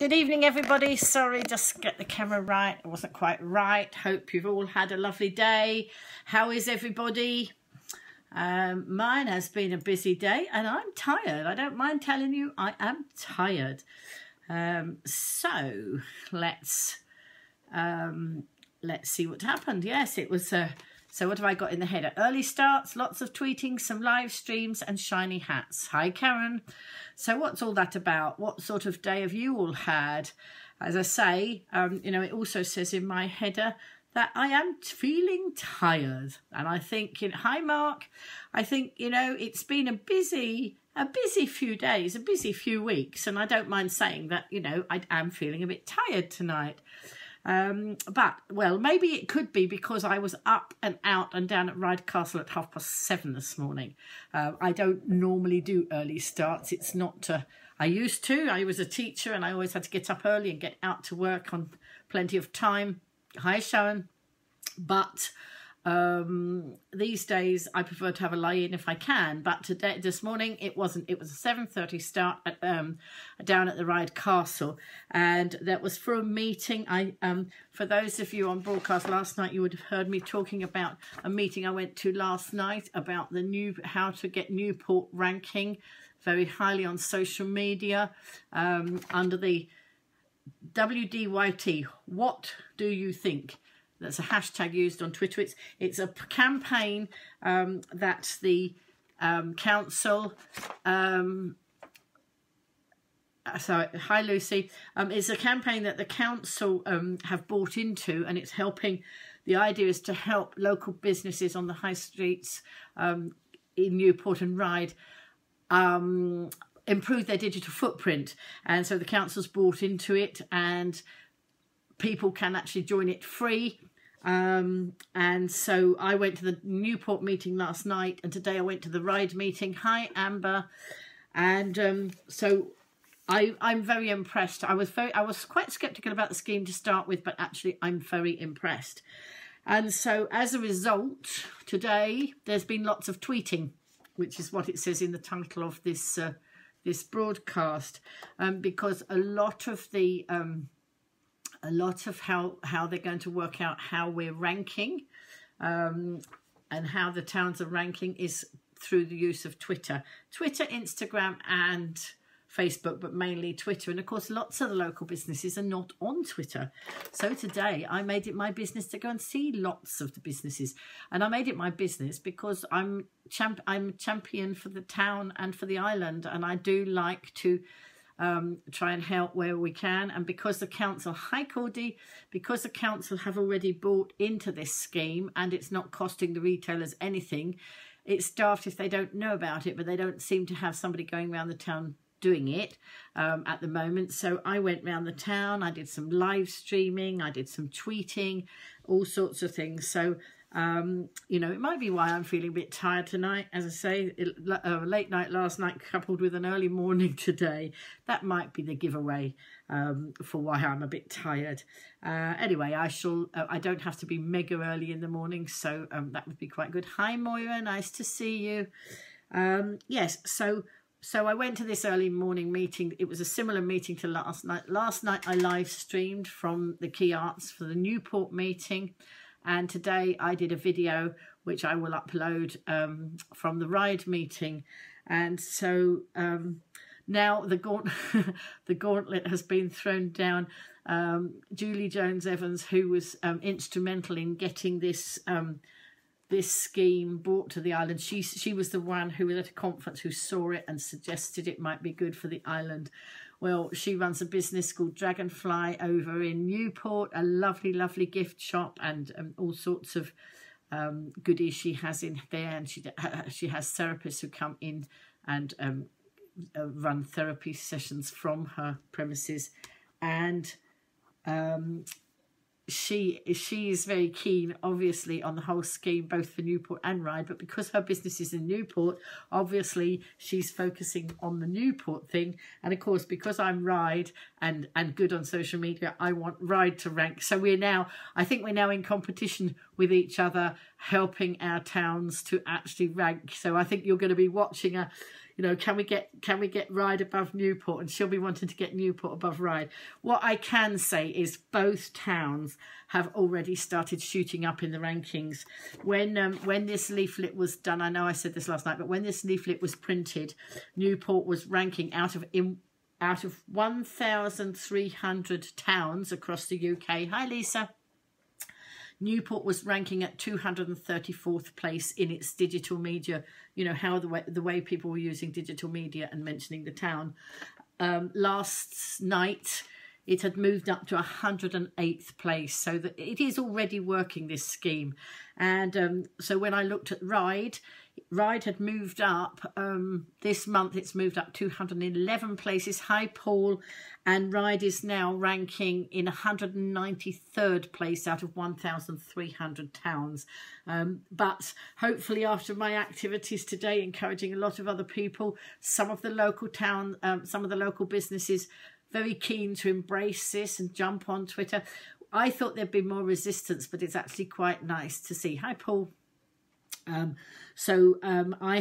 Good evening, everybody. Sorry, just get the camera right. It wasn't quite right. Hope you've all had a lovely day. How is everybody? Mine has been a busy day and I'm tired. I don't mind telling you, I am tired. So let's see what happened. Yes, it was... So what have I got in the header? Early starts, lots of tweeting, some live streams and shiny hats. Hi, Karen. So what's all that about? What sort of day have you all had? As I say, you know, it also says in my header that I am feeling tired. And I think, hi, Mark. I think, you know, it's been a busy few days, a busy few weeks. And I don't mind saying that, you know, I am feeling a bit tired tonight. But, well, maybe it could be because I was up and out and down at Ryde Castle at 7:30 this morning. I don't normally do early starts. It's not, I used to. I was a teacher and I always had to get up early and get out to work on plenty of time. Hi, Sharon. But these days I prefer to have a lie-in if I can, but this morning it wasn't. It was a 7:30 start at, down at the Ryde Castle, and that was for a meeting. For those of you on broadcast last night, you would have heard me talking about a meeting I went to last night about the how to get Newport ranking very highly on social media under the WDYT. What do you think? That's a hashtag used on Twitter. It's a campaign that the council... sorry, hi Lucy. It's a campaign that the council have bought into, and it's helping... The idea is to help local businesses on the high streets in Newport and Ryde improve their digital footprint. And so the council's bought into it, and people can actually join it free. And so I went to the Newport meeting last night, and today I went to the Ryde meeting. Hi, Amber. And so I'm very impressed. I was quite skeptical about the scheme to start with, but actually I'm very impressed. And so as a result, today there's been lots of tweeting, which is what it says in the title of this this broadcast, because a lot of how they're going to work out how we're ranking and how the towns are ranking is through the use of Twitter, Instagram and Facebook, but mainly Twitter. And of course, lots of the local businesses are not on Twitter. So today I made it my business to go and see lots of the businesses. And I made it my business because I'm a champion for the town and for the island. And I do like to try and help where we can. And because the council, hi Cordy, because the council have already bought into this scheme and it's not costing the retailers anything, it's daft if they don't know about it, but they don't seem to have somebody going around the town doing it at the moment. So I went around the town, I did some live streaming, I did some tweeting, all sorts of things. So you know, it might be why I'm feeling a bit tired tonight. As I say, late night last night coupled with an early morning today, that might be the giveaway for why I'm a bit tired. Anyway, I don't have to be mega early in the morning, so that would be quite good. Hi Moira, nice to see you. Yes, so I went to this early morning meeting. It was a similar meeting to last night. Last night I live streamed from the Key Arts for the Newport meeting. And today I did a video which I will upload from the Ryde meeting. And so now the gauntlet has been thrown down. Julie Jones-Evans, who was instrumental in getting this this scheme brought to the island. She was the one who was at a conference who saw it and suggested it might be good for the island. Well, she runs a business called Dragonfly over in Newport, a lovely, lovely gift shop and all sorts of goodies she has in there. And she has therapists who come in and run therapy sessions from her premises. And she is very keen, obviously, on the whole scheme, both for Newport and Ryde. But because her business is in Newport, obviously she's focusing on the Newport thing. And of course, because I'm Ryde and good on social media, I want Ryde to rank. So I think we're now in competition with each other, helping our towns to actually rank. So I think you're going to be watching You know, can we get Ryde above Newport? And she'll be wanting to get Newport above Ryde. What I can say is both towns have already started shooting up in the rankings. When this leaflet was done, I know I said this last night, but when this leaflet was printed, Newport was ranking out of 1,300 towns across the UK. Hi, Lisa. Newport was ranking at 234th place in its digital media. You know, how the way people were using digital media and mentioning the town. Last night, it had moved up to 108th place. So that it is already working, this scheme. And so when I looked at Ryde had moved up. This month, it's moved up 211 places. Hi, Paul. And Ryde is now ranking in 193rd place out of 1,300 towns. But hopefully after my activities today, encouraging a lot of other people, some of the local businesses very keen to embrace this and jump on Twitter. I thought there'd be more resistance, but it's actually quite nice to see. Hi, Paul. I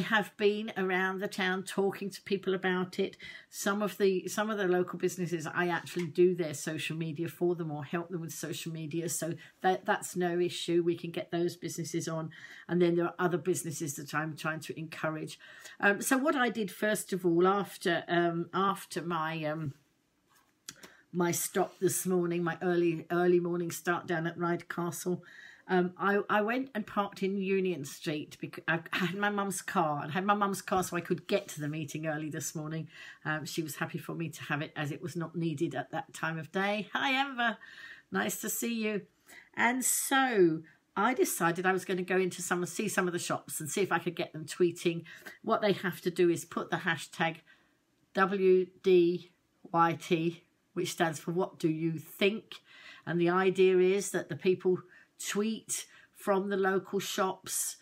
have been around the town talking to people about it. Some of the local businesses, I actually do their social media for them or help them with social media, so that's no issue. We can get those businesses on, and then there are other businesses that I'm trying to encourage. So what I did first of all, after my stop this morning, my early morning start down at Ryde Castle, I went and parked in Union Street because I had my mum's car. I had my mum's car so I could get to the meeting early this morning. She was happy for me to have it as it was not needed at that time of day. Hi, Amber. Nice to see you. And so I decided I was going to go into see some of the shops and see if I could get them tweeting. What they have to do is put the hashtag WDYT, which stands for What Do You Think? And the idea is that the people tweet from the local shops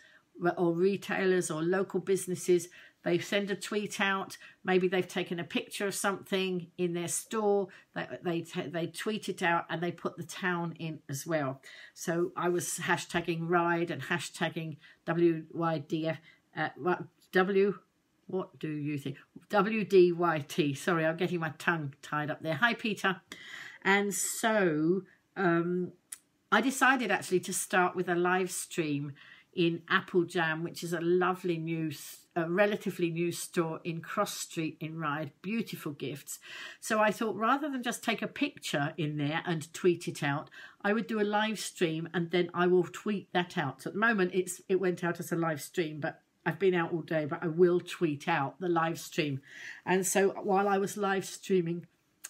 or retailers or local businesses. They send a tweet out. Maybe they've taken a picture of something in their store. They tweet it out and they put the town in as well. So I was hashtagging Ryde and hashtagging WYDF. What do you think? WDYT. Sorry, I'm getting my tongue tied up there. Hi, Peter. And so I decided actually to start with a live stream in Applejam, which is a lovely relatively new store in Cross Street in Ryde. Beautiful gifts. So I thought rather than just take a picture in there and tweet it out, I would do a live stream and then I will tweet that out. So at the moment it went out as a live stream, but I've been out all day, but I will tweet out the live stream. And so while I was live streaming,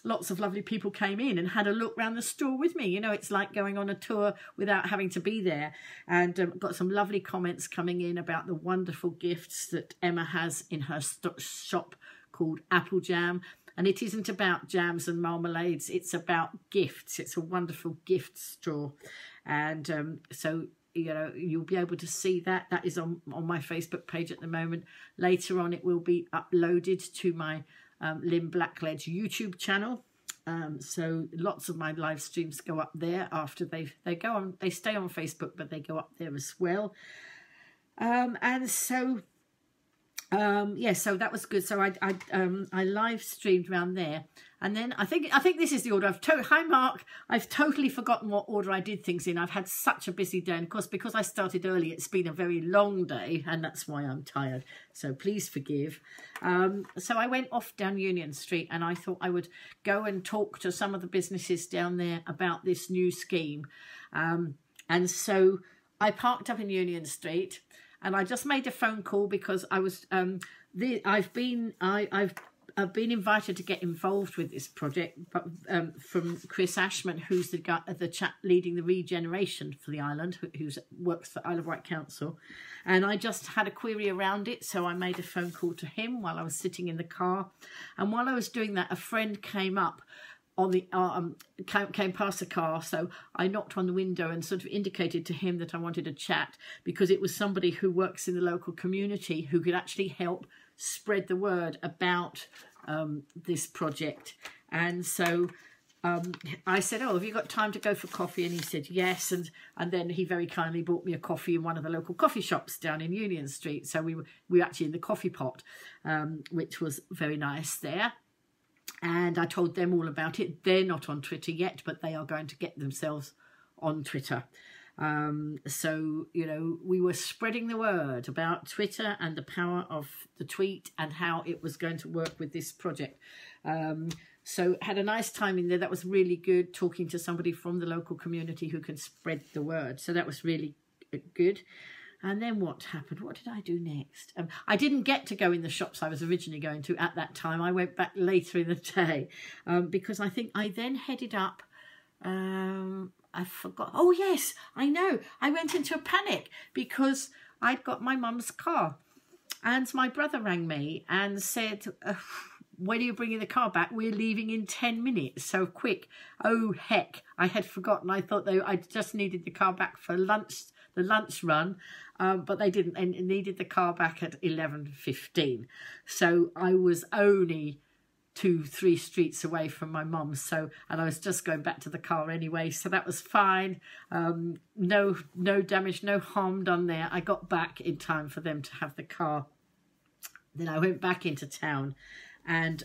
lots of lovely people came in and had a look around the store with me. You know, it's like going on a tour without having to be there. And got some lovely comments coming in about the wonderful gifts that Emma has in her shop called Applejam. And it isn't about jams and marmalades. It's about gifts. It's a wonderful gift store. And so, you know, you'll be able to see that. That is on my Facebook page at the moment. Later on, it will be uploaded to my Lynn Blackledge YouTube channel. So lots of my live streams go up there after they stay on Facebook, but they go up there as well. And so yeah, so that was good. So I live streamed around there, and then I think this is the order. Hi Mark, I've totally forgotten what order I did things in. I've had such a busy day, and of course because I started early, it's been a very long day, and that's why I'm tired. So please forgive. So I went off down Union Street, and I thought I would go and talk to some of the businesses down there about this new scheme. And so I parked up in Union Street. And I just made a phone call because I was I've been invited to get involved with this project, but from Chris Ashman, who's the chap leading the regeneration for the island, who works for Isle of Wight Council, and I just had a query around it, so I made a phone call to him while I was sitting in the car, and while I was doing that, a friend came up on the came past the car, so I knocked on the window and sort of indicated to him that I wanted to chat, because it was somebody who works in the local community who could actually help spread the word about this project. And so I said, oh, have you got time to go for coffee? And he said yes, and then he very kindly bought me a coffee in one of the local coffee shops down in Union Street. So we were actually in the coffee pot, which was very nice there. And I told them all about it. They're not on Twitter yet, but they are going to get themselves on Twitter. So, you know, we were spreading the word about Twitter and the power of the tweet and how it was going to work with this project. So had a nice time in there. That was really good, talking to somebody from the local community who can spread the word. So that was really good. And then what happened? What did I do next? I didn't get to go in the shops I was originally going to at that time. I went back later in the day because I think I then headed up. I forgot. Oh, yes, I know. I went into a panic because I'd got my mum's car. And my brother rang me and said, when are you bringing the car back? We're leaving in 10 minutes. So quick. Oh, heck. I had forgotten. I thought I just needed the car back for lunch, the lunch run. But they didn't, and needed the car back at 11:15. So I was only 2-3 streets away from my mum's, and I was just going back to the car anyway, so that was fine. No damage, no harm done there. I got back in time for them to have the car. Then I went back into town, and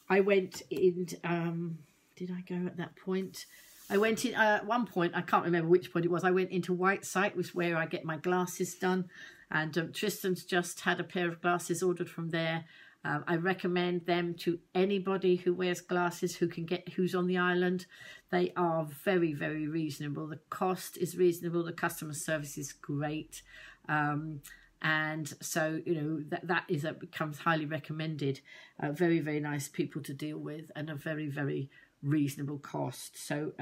I went in. Did I go at that point? I went in at one point, I can't remember which point it was. I went into Whiteside, which is where I get my glasses done, and Tristan's just had a pair of glasses ordered from there. I recommend them to anybody who wears glasses who's on the island. They are very, very reasonable. The cost is reasonable. The customer service is great. And so, you know, that becomes highly recommended. Very, very nice people to deal with, and a very, very reasonable cost. So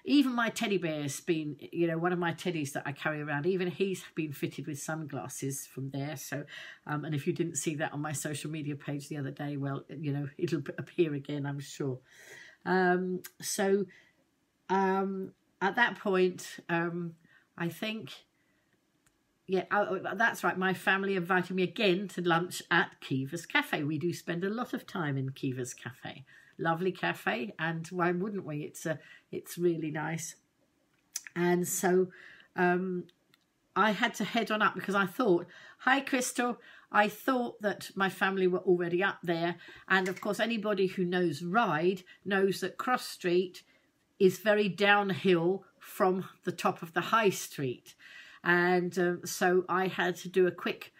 even my teddy bear's been, you know, one of my teddies that I carry around, even he's been fitted with sunglasses from there. So and if you didn't see that on my social media page the other day, well, you know, it'll appear again, I'm sure. So at that point, I think, yeah, that's right, my family invited me again to lunch at Kiva's Cafe. We do spend a lot of time in Kiva's Cafe. Lovely cafe, and why wouldn't we? It's really nice. And so I had to head on up because I thought, hi Crystal, I thought that my family were already up there, and of course anybody who knows Ryde knows that Cross Street is very downhill from the top of the high street, and so I had to do a quick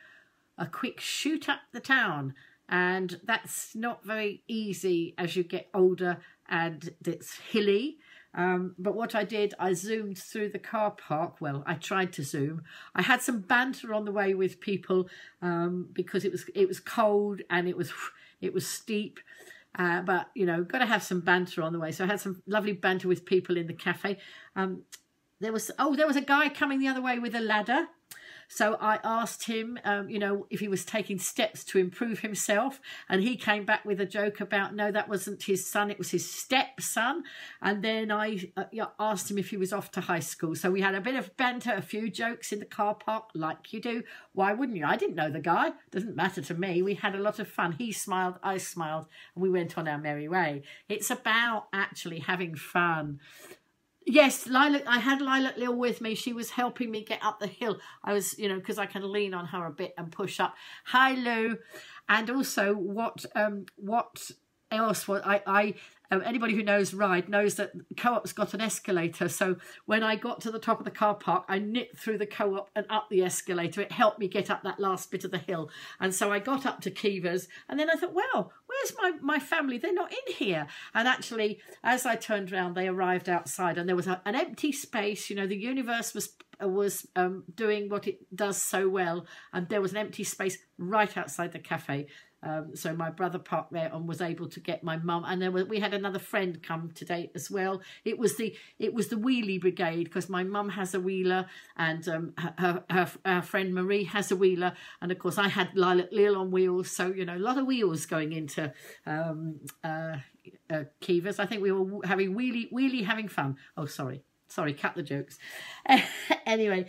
shoot up the town. And that's not very easy as you get older, and it's hilly. But what I did, I zoomed through the car park. Well, I tried to zoom. I had some banter on the way with people because it was cold and it was steep. But you know, got to have some banter on the way. So I had some lovely banter with people in the cafe. There was a guy coming the other way with a ladder. So I asked him, you know, if he was taking steps to improve himself. And he came back with a joke about, no, that wasn't his son, it was his stepson. And then I asked him if he was off to high school. So we had a bit of banter, a few jokes in the car park, like you do. Why wouldn't you? I didn't know the guy. Doesn't matter to me. We had a lot of fun. He smiled, I smiled, and we went on our merry way. It's about actually having fun. Yes, Lilac. I had Lilac Lil with me. She was helping me get up the hill. I was, you know, because I can lean on her a bit and push up. Hi, Lou. And also, what else was I anybody who knows Ryde knows that Co-op's got an escalator. So when I got to the top of the car park, I nipped through the Co-op and up the escalator. It helped me get up that last bit of the hill. And so I got up to Kiva's, and then I thought, well, where's my family? They're not in here. And actually, as I turned around, they arrived outside, and there was an empty space. You know, the universe was doing what it does so well, and there was an empty space right outside the cafe. So my brother parked there and was able to get my mum, and then we had another friend come today as well. It was the wheelie brigade, because my mum has a wheeler, and her friend Marie has a wheeler, and of course I had Lilac Lil on wheels. So you know, a lot of wheels going into Kiva's. I think we were having having fun. Oh, sorry. Sorry, cut the jokes. Anyway,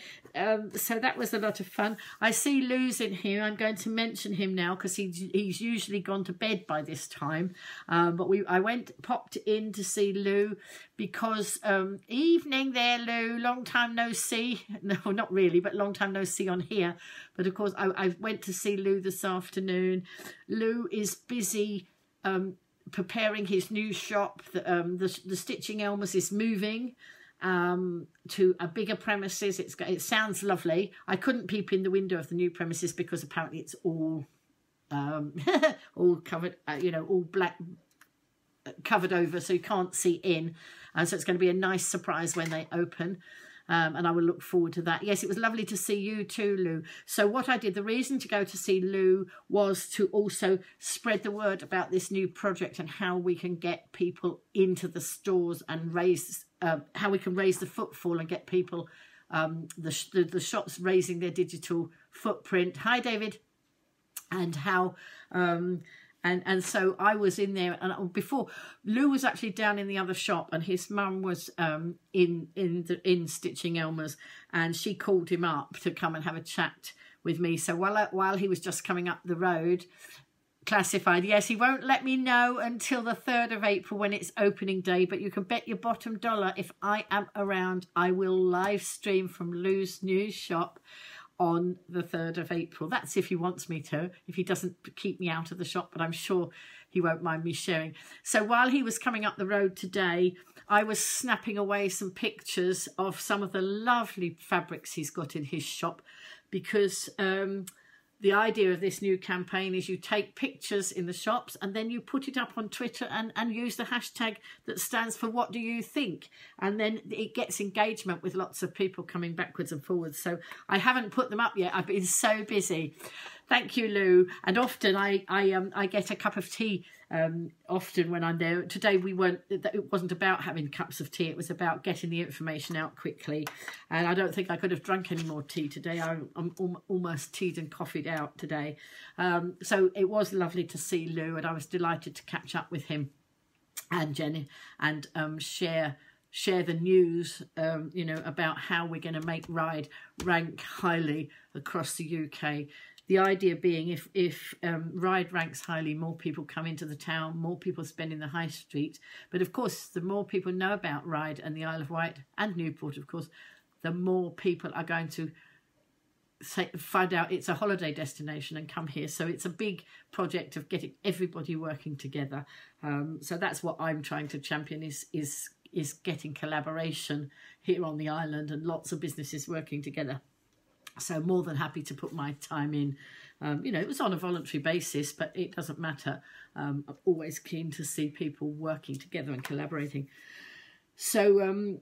so that was a lot of fun. I see Lou's in here. I'm going to mention him now because he's usually gone to bed by this time. But I popped in to see Lou because evening there, Lou. Long time no see. No, not really, but long time no see on here. But of course, I went to see Lou this afternoon. Lou is busy preparing his new shop. The Stitching Elmers is moving to a bigger premises. It sounds lovely. I couldn't peep in the window of the new premises because apparently it's all all covered, all black, covered over, so you can't see in. So it's going to be a nice surprise when they open. And I will look forward to that. Yes, it was lovely to see you too, Lou. So what I did, the reason to go to see Lou was to also spread the word about this new project and how we can get people into the stores and how we can raise the footfall and get people, the shops raising their digital footprint. Hi, David. And how... And so I was in there, and before Lou was actually down in the other shop, and his mum was in Stitching Elmers, and she called him up to come and have a chat with me. So while he was just coming up the road, classified, yes, he won't let me know until the 3rd of April when it's opening day, but you can bet your bottom dollar if I am around, I will live stream from Lou's new shop on the 3rd of April. That's if he wants me to, if he doesn't keep me out of the shop, but I'm sure he won't mind me sharing. So while he was coming up the road today, I was snapping away some pictures of some of the lovely fabrics he's got in his shop, because the idea of this new campaign is you take pictures in the shops and then you put it up on Twitter and use the hashtag that stands for what do you think, and then it gets engagement with lots of people coming backwards and forwards. So I haven't put them up yet. I've been so busy. Thank you, Lou. And often I get a cup of tea often when I'm there. Today it wasn't about having cups of tea. It was about getting the information out quickly. And I don't think I could have drunk any more tea today. I'm almost tea'd and coffee'd out today. So it was lovely to see Lou, and I was delighted to catch up with him and Jenny and share the news, about how we're going to make Ride rank highly across the UK. The idea being if Ride ranks highly, more people come into the town, more people spend in the high street. But of course, the more people know about Ride and the Isle of Wight and Newport, of course, the more people are going to find out it's a holiday destination and come here. So it's a big project of getting everybody working together. So that's what I'm trying to champion is getting collaboration here on the island and lots of businesses working together. So more than happy to put my time in. It was on a voluntary basis, but it doesn't matter. I'm always keen to see people working together and collaborating. So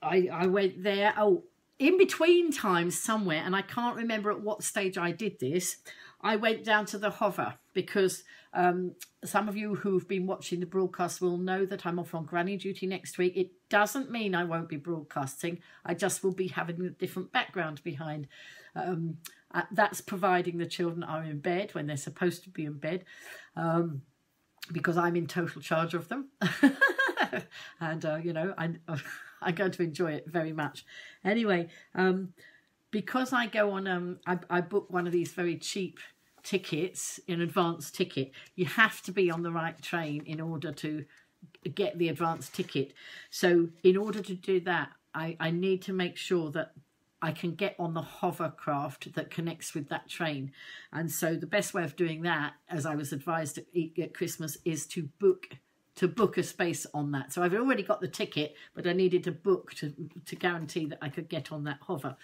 I went there. Oh, in between times somewhere, and I can't remember at what stage I did this, I went down to the Hover because some of you who've been watching the broadcast will know that I'm off on granny duty next week. It doesn't mean I won't be broadcasting. I just will be having a different background behind. That's providing the children are in bed when they're supposed to be in bed, because I'm in total charge of them. And, I'm going to enjoy it very much. Anyway, because I go on, I book one of these very cheap tickets, an advance ticket. You have to be on the right train in order to get the advance ticket. So in order to do that, I need to make sure that I can get on the hovercraft that connects with that train. And so the best way of doing that, as I was advised at Christmas, is to book a space on that. So I've already got the ticket, but I needed to book to guarantee that I could get on that hover.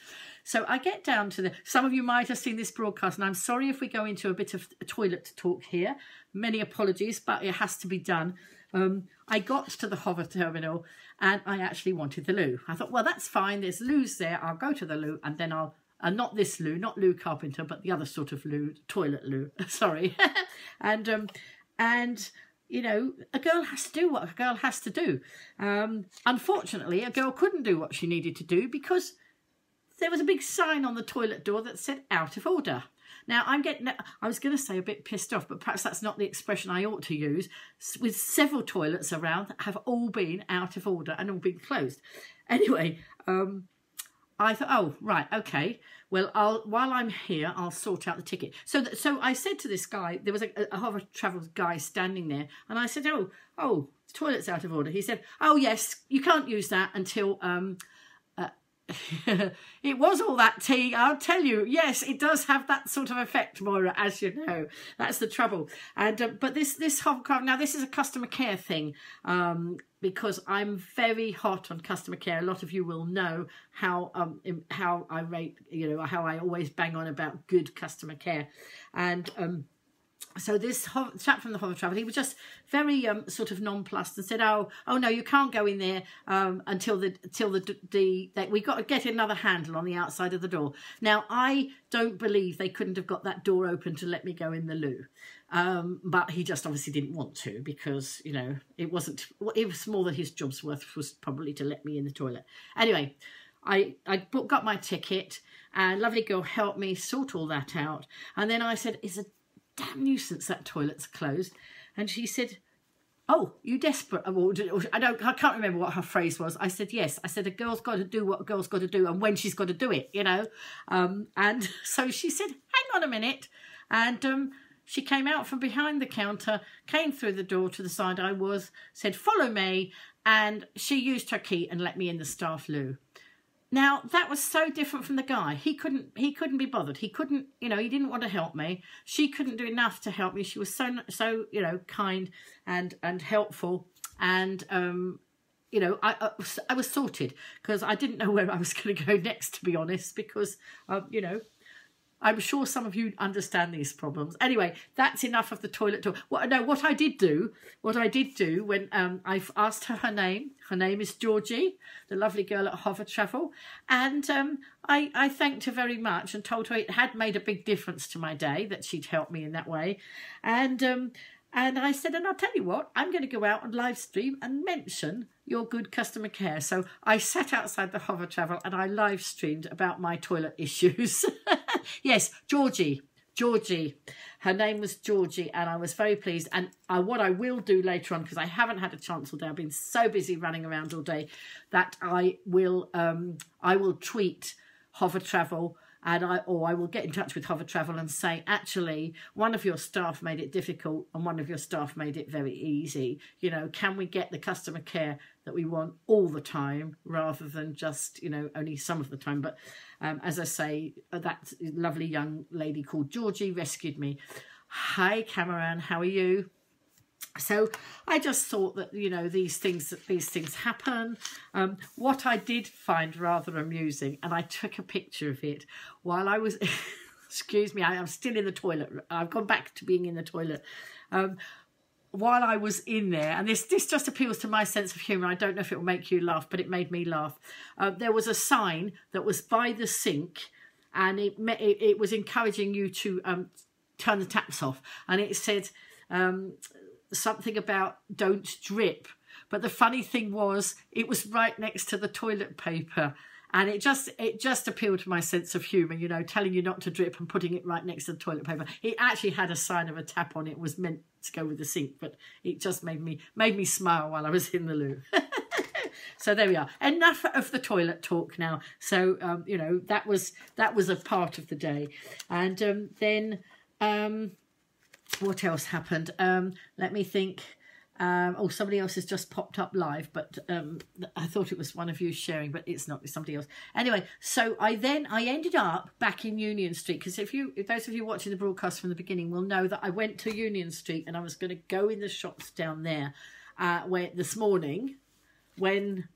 So I get down to some of you might have seen this broadcast, and I'm sorry if we go into a bit of a toilet talk here. Many apologies, but it has to be done. I got to the hover terminal and I actually wanted the loo. I thought, well, that's fine. There's loos there. I'll go to the loo, and then not this loo, not Lou Carpenter, but the other sort of loo, toilet loo, sorry. And a girl has to do what a girl has to do. Unfortunately, a girl couldn't do what she needed to do because there was a big sign on the toilet door that said out of order. Now, I was going to say a bit pissed off, but perhaps that's not the expression I ought to use, with several toilets around that have all been out of order and all been closed. Anyway, I thought, oh, right, okay. Well, while I'm here, I'll sort out the ticket. So I said to this guy, there was a Hover Travel guy standing there, and I said, oh, the toilet's out of order. He said, oh, yes, you can't use that until... it was all that tea, I'll tell you. Yes, it does have that sort of effect, Moira, as you know. That's the trouble. And but this hovercraft, now this is a customer care thing, because I'm very hot on customer care. A lot of you will know how I rate, you know, how I always bang on about good customer care. And so this chap from the Hover Travel, he was just very sort of nonplussed and said, "Oh no, you can't go in there until we got to get another handle on the outside of the door." Now, I don't believe they couldn't have got that door open to let me go in the loo, but he just obviously didn't want to, because, you know, it was more than his job's worth, was probably to let me in the toilet. Anyway, I got my ticket, and lovely girl helped me sort all that out, and then I said, "It's a damn nuisance that toilet's closed." And she said, "Oh, you desperate?" I can't remember what her phrase was. I said, yes. I said, a girl's got to do what a girl's got to do, and when she's got to do it, you know. And so she said, "Hang on a minute." And she came out from behind the counter, came through the door to the side I was, said, "Follow me." And she used her key and let me in the staff loo. Now, that was so different from the guy. He couldn't be bothered. He couldn't, you know, he didn't want to help me. She couldn't do enough to help me. She was so you know, kind and helpful. And, you know, I was sorted, because I didn't know where I was going to go next, to be honest, because, you know, I'm sure some of you understand these problems. Anyway, that's enough of the toilet talk. What I did do when I asked her name. Her name is Georgie, the lovely girl at Hover Travel. And I thanked her very much and told her it had made a big difference to my day that she'd helped me in that way. And I said, and I'll tell you what, I'm going to go out and live stream and mention your good customer care. So I sat outside the Hover Travel and I live streamed about my toilet issues. Yes, Georgie. Her name was Georgie, and I was very pleased. And what I will do later on, because I haven't had a chance all day, I've been so busy running around all day, that I will tweet Hover Travel. And I will get in touch with Hover Travel and say, actually, one of your staff made it difficult and one of your staff made it very easy. You know, can we get the customer care that we want all the time, rather than just, you know, only some of the time? But as I say, that lovely young lady called Georgie rescued me. Hi, Cameron, how are you? So I just thought that, you know, these things happen. What I did find rather amusing, and I took a picture of it while I was, excuse me, I'm still in the toilet. I've gone back to being in the toilet. While I was in there, and this just appeals to my sense of humour. I don't know if it will make you laugh, but it made me laugh. There was a sign that was by the sink, and it was encouraging you to turn the taps off, and it said something about don't drip. But the funny thing was, it was right next to the toilet paper, and it just appealed to my sense of humour, you know, telling you not to drip and putting it right next to the toilet paper. It actually had a sign of a tap on it. It was meant to go with the sink, but it just made me smile while I was in the loo. So there we are. Enough of the toilet talk now. So you know, that was a part of the day. And then what else happened? Let me think. Somebody else has just popped up live, but I thought it was one of you sharing, but it's not. It's somebody else. Anyway, so I ended up back in Union Street, because if those of you watching the broadcast from the beginning will know that I went to Union Street and I was going to go in the shops down there this morning when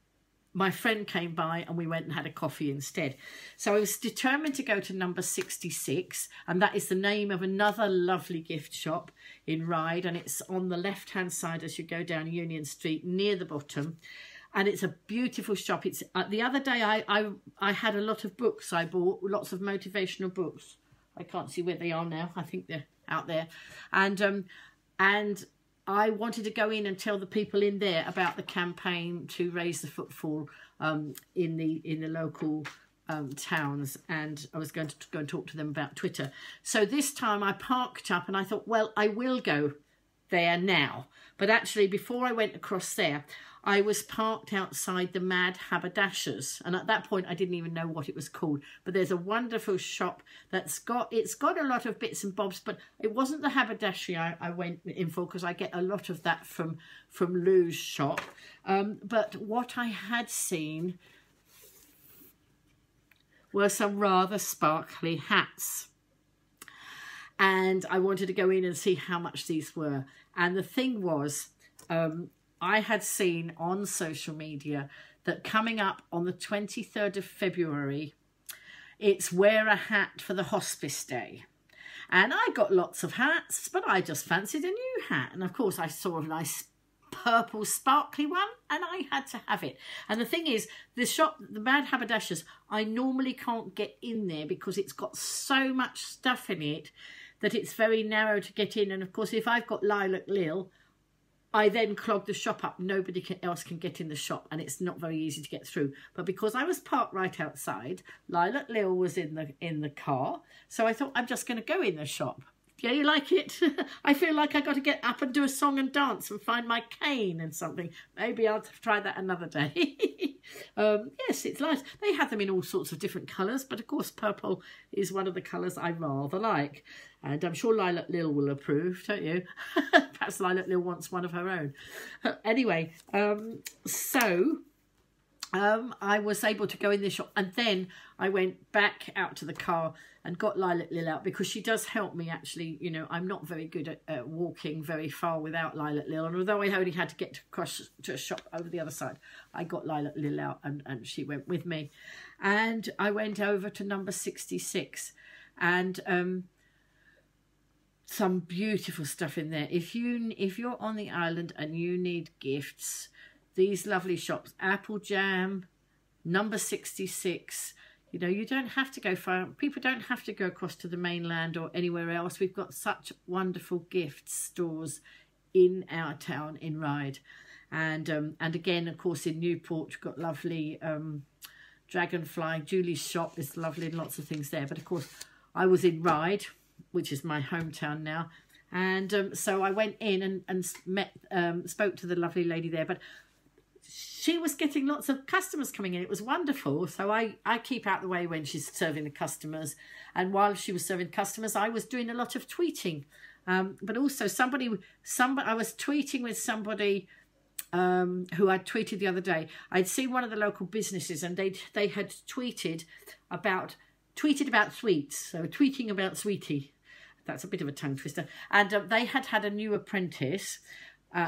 my friend came by and we went and had a coffee instead. So I was determined to go to number 66, and that is the name of another lovely gift shop in Ryde, and it's on the left-hand side as you go down Union Street near the bottom. And it's a beautiful shop. It's the other day I had a lot of books. I bought lots of motivational books. I can't see where they are now. I think they're out there. And I wanted to go in and tell the people in there about the campaign to raise the footfall in the local towns, and I was going to go and talk to them about Twitter. So this time I parked up and I thought, well, I will go there now. But actually, before I went across there, I was parked outside the Mad Haberdashers, and at that point I didn't even know what it was called. But there's a wonderful shop it's got a lot of bits and bobs, but it wasn't the haberdashery I went in for, because I get a lot of that from Lou's shop. But what I had seen were some rather sparkly hats, and I wanted to go in and see how much these were. And the thing was, I had seen on social media that coming up on the 23rd of February, it's wear a hat for the hospice day. And I got lots of hats, but I just fancied a new hat. And of course I saw a nice purple sparkly one, and I had to have it. And the thing is, the shop, the Mad Haberdashers, I normally can't get in there because it's got so much stuff in it that it's very narrow to get in. And of course, if I've got Lilac Lil, I then clog the shop up. Nobody else can get in the shop, and it's not very easy to get through. But because I was parked right outside, Lilac Lil was in the car, so I thought, I'm just going to go in the shop. Yeah, you like it? I feel like I got to get up and do a song and dance and find my cane and something. Maybe I'll try that another day. Yes, it's nice. They have them in all sorts of different colours, but of course purple is one of the colours I rather like. And I'm sure Lilac Lil will approve, don't you? Perhaps Lilac Lil wants one of her own. Anyway, I was able to go in this shop, and then I went back out to the car and got Lilac Lil out, because she does help me actually. You know, I'm not very good at walking very far without Lilac Lil, and although I only had to get across to a shop over the other side, I got Lilac Lil out, and she went with me. And I went over to number 66, and some beautiful stuff in there. If you're on the island and you need gifts, these lovely shops, Apple Jam, number 66, you know, you don't have to go far. People don't have to go across to the mainland or anywhere else. We've got such wonderful gift stores in our town in Ryde. And again, of course, in Newport, you've got lovely Dragonfly. Julie's shop is lovely and lots of things there. But of course, I was in Ryde, which is my hometown now. And so I went in and met, spoke to the lovely lady there. But she was getting lots of customers coming in. It was wonderful. So I keep out the way when she's serving the customers. And while she was serving customers, I was doing a lot of tweeting. But also somebody, I was tweeting with somebody who I tweeted the other day. I'd seen one of the local businesses, and they had tweeted about sweets. So tweeting about Sweetie. That's a bit of a tongue twister. And they had a new apprentice,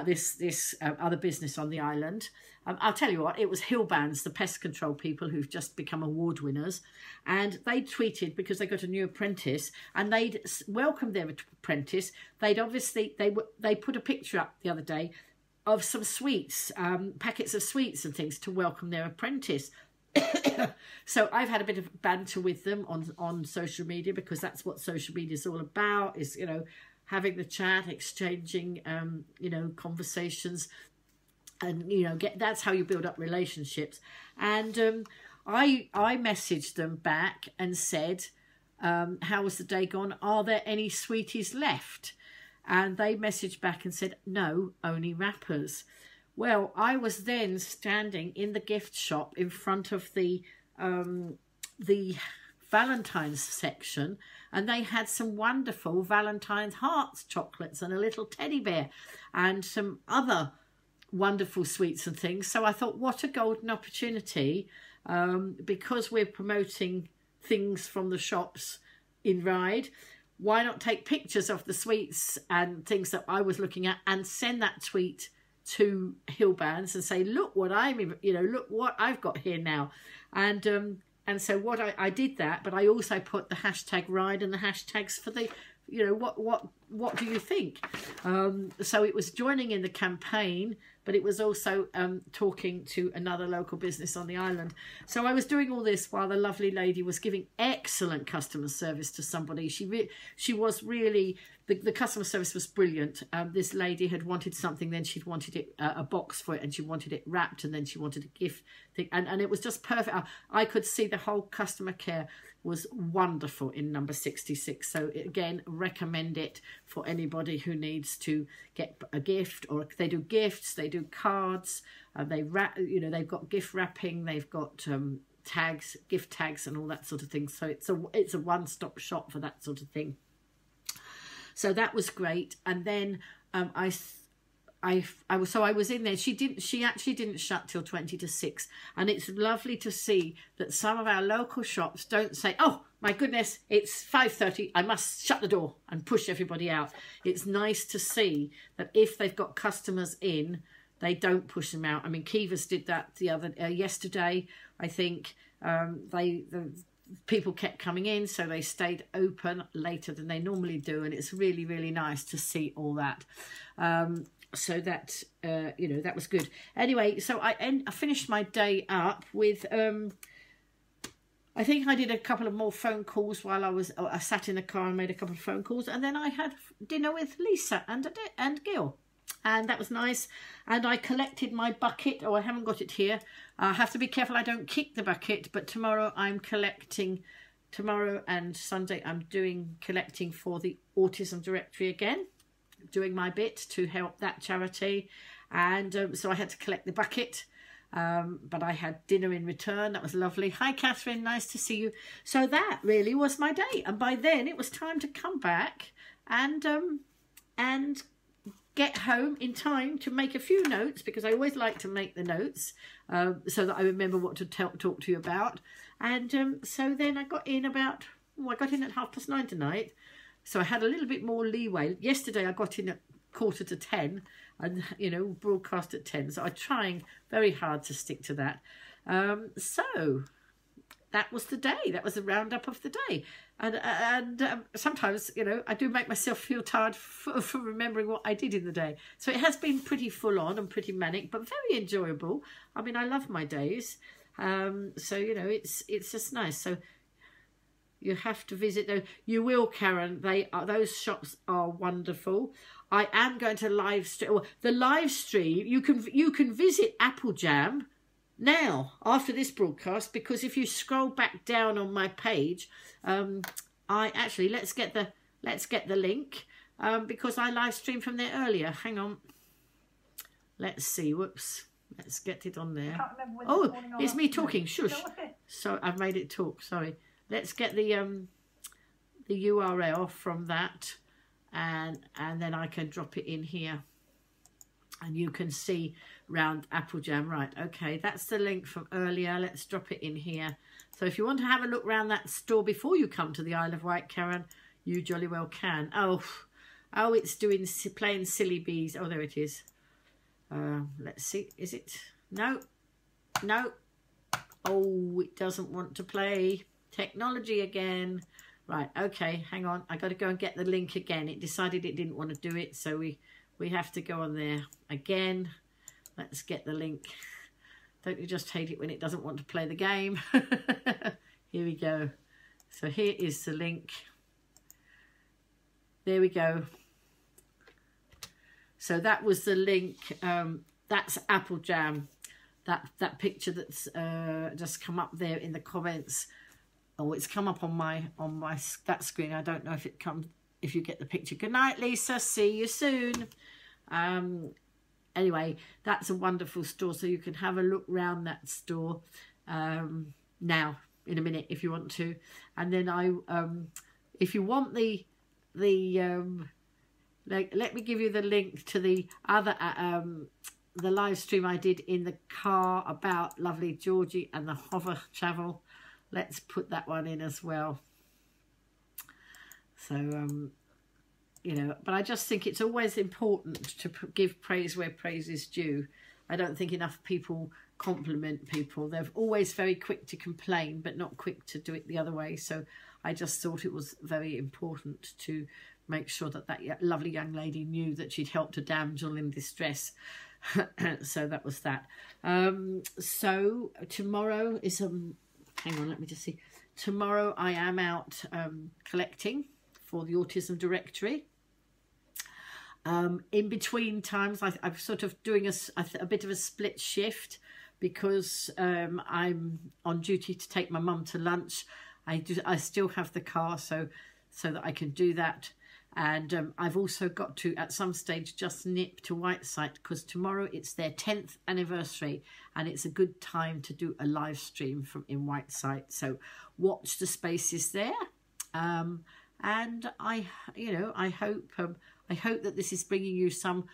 this other business on the island. I'll tell you what, it was Hillbands, the pest control people who've just become award winners. And they tweeted because they got a new apprentice, and they'd welcomed their apprentice. They'd obviously, they put a picture up the other day of some sweets, packets of sweets and things to welcome their apprentice. So I've had a bit of banter with them on social media, because that's what social media is all about, is, you know, having the chat, exchanging, you know, conversations, and, you know, that's how you build up relationships. And I messaged them back and said, how was the day gone? Are there any sweeties left? And they messaged back and said, no, only wrappers. Well, I was then standing in the gift shop in front of the Valentine's section, and they had some wonderful Valentine's hearts chocolates and a little teddy bear and some other wonderful sweets and things. So I thought, what a golden opportunity, because we're promoting things from the shops in Ryde. Why not take pictures of the sweets and things that I was looking at and send that tweet to Hillbands and say, look what look what I've got here now. And so what I did that, but I also put the hashtag Ryde and the hashtags for the, you know, what what do you think? So it was joining in the campaign, but it was also talking to another local business on the island. So I was doing all this while the lovely lady was giving excellent customer service to somebody. She was really, the customer service was brilliant. This lady had wanted something, then she'd wanted it, a box for it, and she wanted it wrapped, and then she wanted a gift thing, and it was just perfect. I could see the whole customer care was wonderful in number 66. So again, recommend it for anybody who needs to get a gift, or they do gifts, they do cards, they wrap, you know, they've got gift wrapping, they've got tags, gift tags, and all that sort of thing. So it's a one-stop shop for that sort of thing. So that was great. And then I was in there. She actually didn't shut till 20 to 6, and it's lovely to see that some of our local shops don't say, oh my goodness, it's 5:30, I must shut the door and push everybody out. It's nice to see that if they've got customers in, they don't push them out. I mean, Kivas did that yesterday. I think the people kept coming in, so they stayed open later than they normally do, and it's really, really nice to see all that. So that, you know, that was good. Anyway, so I finished my day up with, I think I did a couple of more phone calls while I sat in the car and made a couple of phone calls. And then I had dinner with Lisa and Gil. And that was nice. And I collected my bucket. Oh, I haven't got it here. I have to be careful I don't kick the bucket. But tomorrow I'm collecting, tomorrow and Sunday I'm collecting for the Autism Directory again. Doing my bit to help that charity, and so I had to collect the bucket, but I had dinner in return. That was lovely. Hi Catherine, nice to see you. So that really was my day, and by then it was time to come back and get home in time to make a few notes, because I always like to make the notes so that I remember what to talk to you about. And so then I got in about, I got in at 9:30 tonight. So I had a little bit more leeway. Yesterday I got in at 9:45 and, you know, broadcast at 10. So I'm trying very hard to stick to that. So that was the day. That was the roundup of the day. And sometimes, you know, I do make myself feel tired for remembering what I did in the day. So it has been pretty full on and pretty manic, but very enjoyable. I mean, I love my days. So, you know, it's just nice. So you have to visit those. You will, Karen. Those shops are wonderful. I am going to live stream. Well, the live stream, you can visit Applejam now after this broadcast, because if you scroll back down on my page, let's get the link, because I live streamed from there earlier. Hang on. Let's see. Whoops. Let's get it on there. Oh, it's me talking. Shush. So I've made it talk. Sorry. Let's get the URL from that, and then I can drop it in here, and you can see round Applejam. Right, okay, that's the link from earlier. Let's drop it in here. So if you want to have a look around that store before you come to the Isle of Wight, Karen, you jolly well can. Oh, it's playing silly bees. Oh, there it is. Let's see. Is it? No. Oh, it doesn't want to play. Technology again. Right, okay, hang on. I got to go and get the link again. It decided it didn't want to do it, so we have to go on there again. Let's get the link. Don't you just hate it when it doesn't want to play the game? Here we go. So here is the link. There we go. So that was the link. That's Applejam. That picture that's just come up there in the comments. Oh, it's come up on that screen. I don't know if you get the picture. Good night, Lisa. See you soon. Anyway, that's a wonderful store. So you can have a look round that store now in a minute if you want to. And then if you want let me give you the link to the other the live stream I did in the car about lovely Georgie and the hover travel. Let's put that one in as well. So, you know, but I just think it's always important to give praise where praise is due. I don't think enough people compliment people. They're always very quick to complain, but not quick to do it the other way. So I just thought it was very important to make sure that that lovely young lady knew that she'd helped a damsel in distress. So that was that. So tomorrow is hang on, let me just see. Tomorrow I am out collecting for the Autism Directory. In between times, I'm sort of doing a bit of a split shift, because I'm on duty to take my mum to lunch. I still have the car, so that I can do that. And I've also got to, at some stage, just nip to Whiteside, because tomorrow it's their 10th anniversary, and it's a good time to do a live stream from in Whiteside. So watch the spaces there. And I hope that this is bringing you some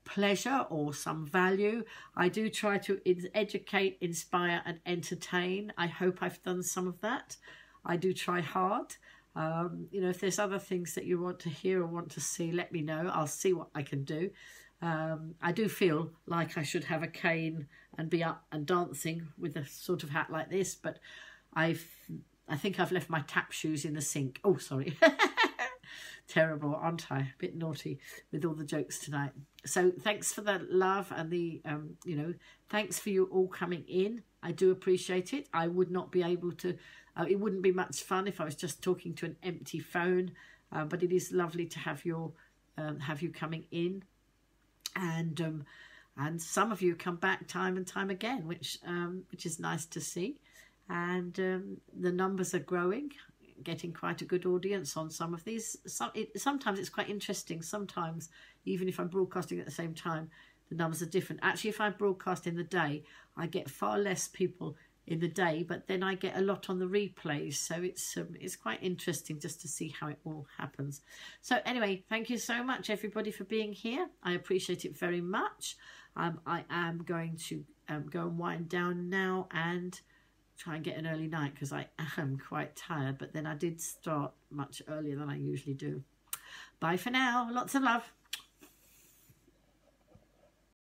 pleasure or some value. I do try to educate, inspire and entertain. I hope I've done some of that. I do try hard. If there's other things that you want to hear or want to see, let me know. I'll see what I can do. I do feel like I should have a cane and be up and dancing with a sort of hat like this, but I think I've left my tap shoes in the sink. Oh, sorry. Terrible, aren't I? A bit naughty with all the jokes tonight. So thanks for the love and the, thanks for you all coming in. I do appreciate it. I would not be able to, it wouldn't be much fun if I was just talking to an empty phone, but it is lovely to have you coming in. And some of you come back time and time again, which is nice to see. And the numbers are growing, getting quite a good audience on some of these. Sometimes it's quite interesting. Sometimes, even if I'm broadcasting at the same time, the numbers are different. Actually, if I broadcast in the day, I get far less people in the day, but then I get a lot on the replays. So it's quite interesting just to see how it all happens. So anyway, thank you so much, everybody, for being here. I appreciate it very much. I am going to go and wind down now and try and get an early night, because I am quite tired, but then I did start much earlier than I usually do. Bye for now. Lots of love.